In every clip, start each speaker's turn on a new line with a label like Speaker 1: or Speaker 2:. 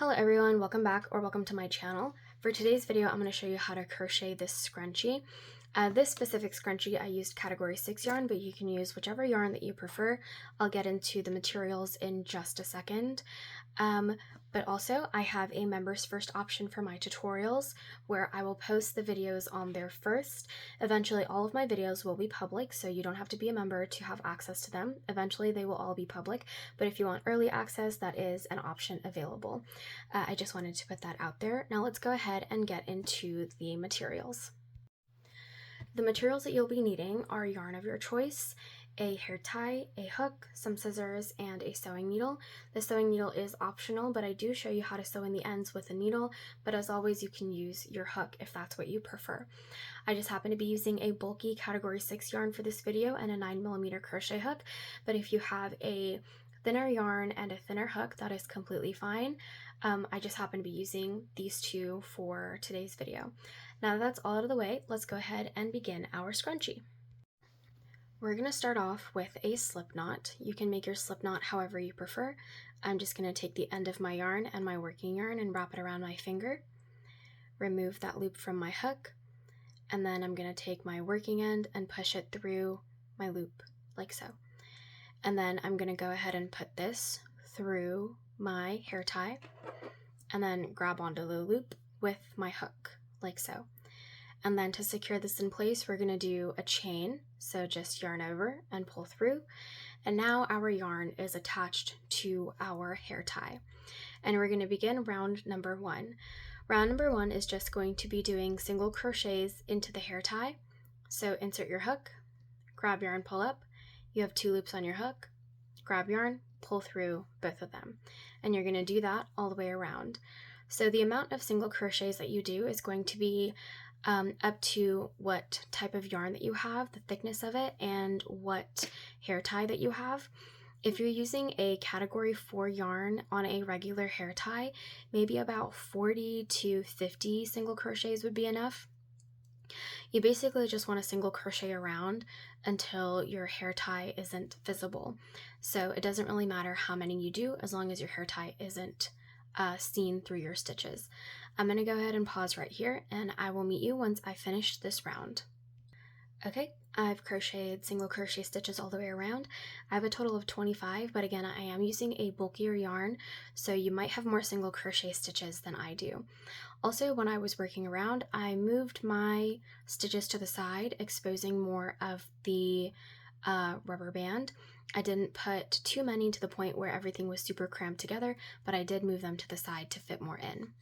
Speaker 1: Hello everyone, welcome back or welcome to my channel. For today's video, I'm going to show you how to crochet this scrunchie. This specific scrunchie, I used category 6 yarn, but you can use whichever yarn that you prefer. I'll get into the materials in just a second. But also, I have a members first option for my tutorials where I will post the videos on there first. Eventually, all of my videos will be public, so you don't have to be a member to have access to them. Eventually, they will all be public, but if you want early access, that is an option available. I just wanted to put that out there. Now let's go ahead and get into the materials. The materials that you'll be needing are yarn of your choice, a hair tie, a hook, some scissors, and a sewing needle. The sewing needle is optional, but I do show you how to sew in the ends with a needle, but as always, you can use your hook if that's what you prefer. I just happen to be using a bulky category 6 yarn for this video and a 9mm crochet hook, but if you have a thinner yarn and a thinner hook, that is completely fine. I just happen to be using these two for today's video. Now that that's all out of the way, let's go ahead and begin our scrunchie. We're going to start off with a slip knot. You can make your slip knot however you prefer. I'm just going to take the end of my yarn and my working yarn and wrap it around my finger, remove that loop from my hook, and then I'm going to take my working end and push it through my loop like so. And then I'm going to go ahead and put this through my hair tie and then grab onto the loop with my hook like so. And then to secure this in place, we're going to do a chain, so just yarn over and pull through. And now our yarn is attached to our hair tie. And we're going to begin round number 1. Round number 1 is just going to be doing single crochets into the hair tie. So insert your hook, grab yarn, pull up. You have 2 loops on your hook, grab yarn, pull through both of them. And you're going to do that all the way around. So the amount of single crochets that you do is going to be up to what type of yarn that you have, the thickness of it, and what hair tie that you have. If you're using a category 4 yarn on a regular hair tie, maybe about 40 to 50 single crochets would be enough. You basically just want to single crochet around until your hair tie isn't visible. So it doesn't really matter how many you do as long as your hair tie isn't seen through your stitches. I'm going to go ahead and pause right here and I will meet you once I finish this round. Okay, I've crocheted single crochet stitches all the way around. I have a total of 25, but again, I am using a bulkier yarn, so you might have more single crochet stitches than I do. Also, when I was working around, I moved my stitches to the side, exposing more of the rubber band. I didn't put too many to the point where everything was super cramped together, but I did move them to the side to fit more in.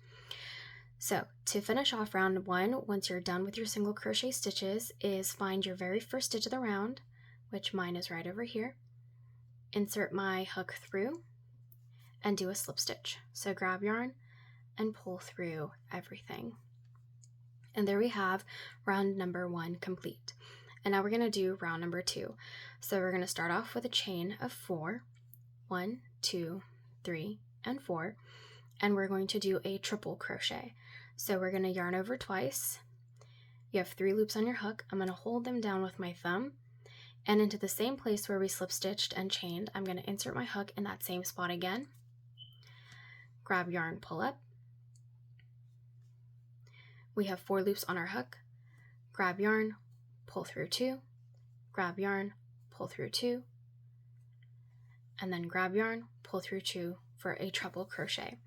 Speaker 1: So to finish off round 1, once you're done with your single crochet stitches, is find your very first stitch of the round, which mine is right over here, insert my hook through, and do a slip stitch. So grab yarn and pull through everything. And there we have round number 1 complete. And now we're going to do round number 2. So we're going to start off with a chain of 4, 1, 2, 3, and 4, and we're going to do a triple crochet. So we're going to yarn over twice. You have 3 loops on your hook. I'm going to hold them down with my thumb, and into the same place where we slip stitched and chained, I'm going to insert my hook in that same spot again. Grab yarn, pull up. We have 4 loops on our hook. Grab yarn, pull through 2, grab yarn, pull through 2, and then grab yarn, pull through 2 for a treble crochet.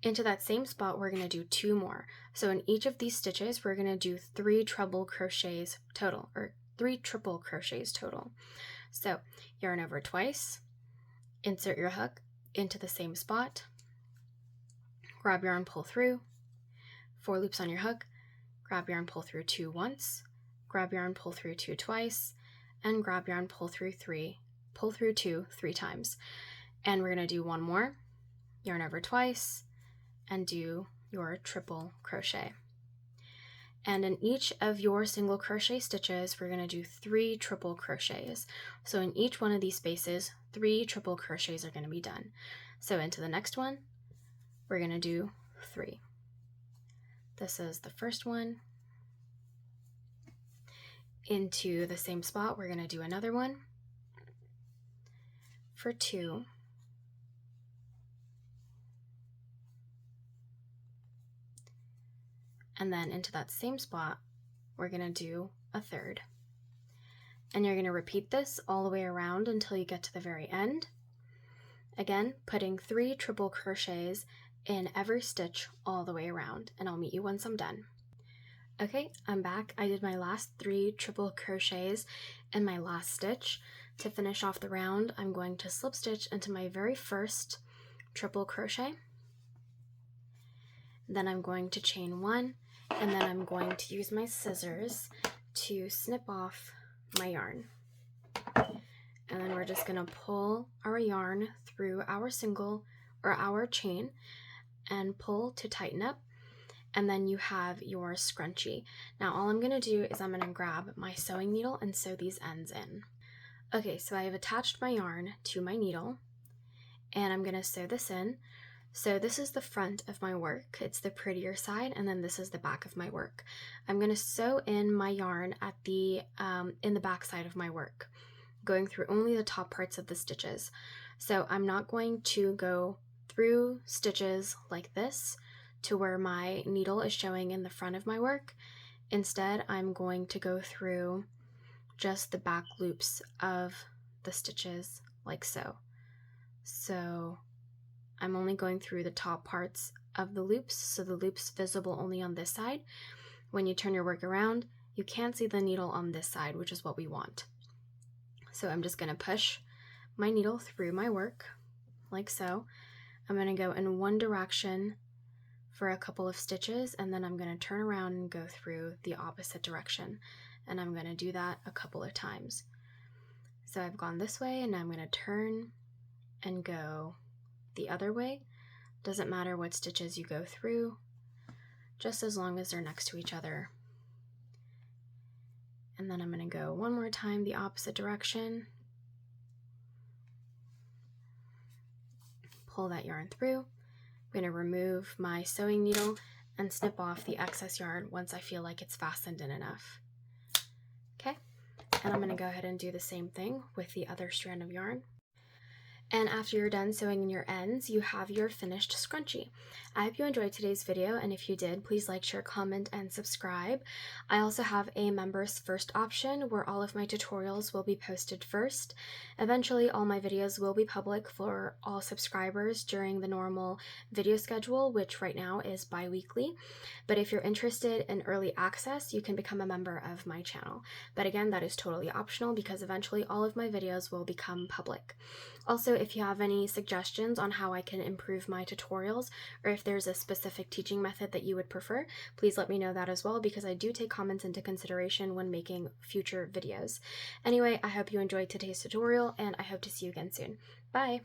Speaker 1: Into that same spot, we're going to do 2 more. So in each of these stitches, we're going to do 3 treble crochets total, or 3 triple crochets total. So yarn over twice, insert your hook into the same spot, grab yarn, pull through, 4 loops on your hook, grab yarn, pull through 2 once, grab yarn, pull through 2 twice, and grab yarn, pull through 2 3 times. And we're going to do 1 more, yarn over twice, and do your triple crochet. And in each of your single crochet stitches, we're going to do 3 triple crochets. So in each one of these spaces, 3 triple crochets are going to be done. So into the next one, we're going to do 3. This is the first one. Into the same spot, we're going to do another one for 2. and then into that same spot, we're going to do a third. And you're going to repeat this all the way around until you get to the very end. Again, putting 3 triple crochets in every stitch all the way around, and I'll meet you once I'm done. Okay, I'm back. I did my last 3 triple crochets in my last stitch. To finish off the round, I'm going to slip stitch into my very first triple crochet. Then I'm going to chain 1, and then I'm going to use my scissors to snip off my yarn. And then we're just going to pull our yarn through our single or our chain and pull to tighten up, and then you have your scrunchie. Now all I'm going to do is I'm going to grab my sewing needle and sew these ends in. Okay, so I have attached my yarn to my needle, and I'm going to sew this in. So this is the front of my work, it's the prettier side, and then this is the back of my work. I'm going to sew in my yarn at the in the back side of my work, going through only the top parts of the stitches. So I'm not going to go through stitches like this to where my needle is showing in the front of my work. Instead, I'm going to go through just the back loops of the stitches like so. So I'm only going through the top parts of the loops, so the loops visible only on this side. When you turn your work around, you can't see the needle on this side, which is what we want. So I'm just going to push my needle through my work like so. I'm going to go in one direction for a couple of stitches, and then I'm going to turn around and go through the opposite direction, and I'm going to do that a couple of times. So I've gone this way, and I'm going to turn and go the other way. Doesn't matter what stitches you go through, just as long as they're next to each other. And then I'm going to go one more time the opposite direction, pull that yarn through. I'm going to remove my sewing needle and snip off the excess yarn once I feel like it's fastened in enough. Okay, and I'm going to go ahead and do the same thing with the other strand of yarn. And after you're done sewing in your ends, you have your finished scrunchie. I hope you enjoyed today's video, and if you did, please like, share, comment, and subscribe. I also have a members first option where all of my tutorials will be posted first. Eventually, all my videos will be public for all subscribers during the normal video schedule, which right now is bi-weekly. But if you're interested in early access, you can become a member of my channel. But again, that is totally optional because eventually all of my videos will become public. Also, if you have any suggestions on how I can improve my tutorials, or if there's a specific teaching method that you would prefer, please let me know that as well, because I do take comments into consideration when making future videos. Anyway, I hope you enjoyed today's tutorial, and I hope to see you again soon. Bye!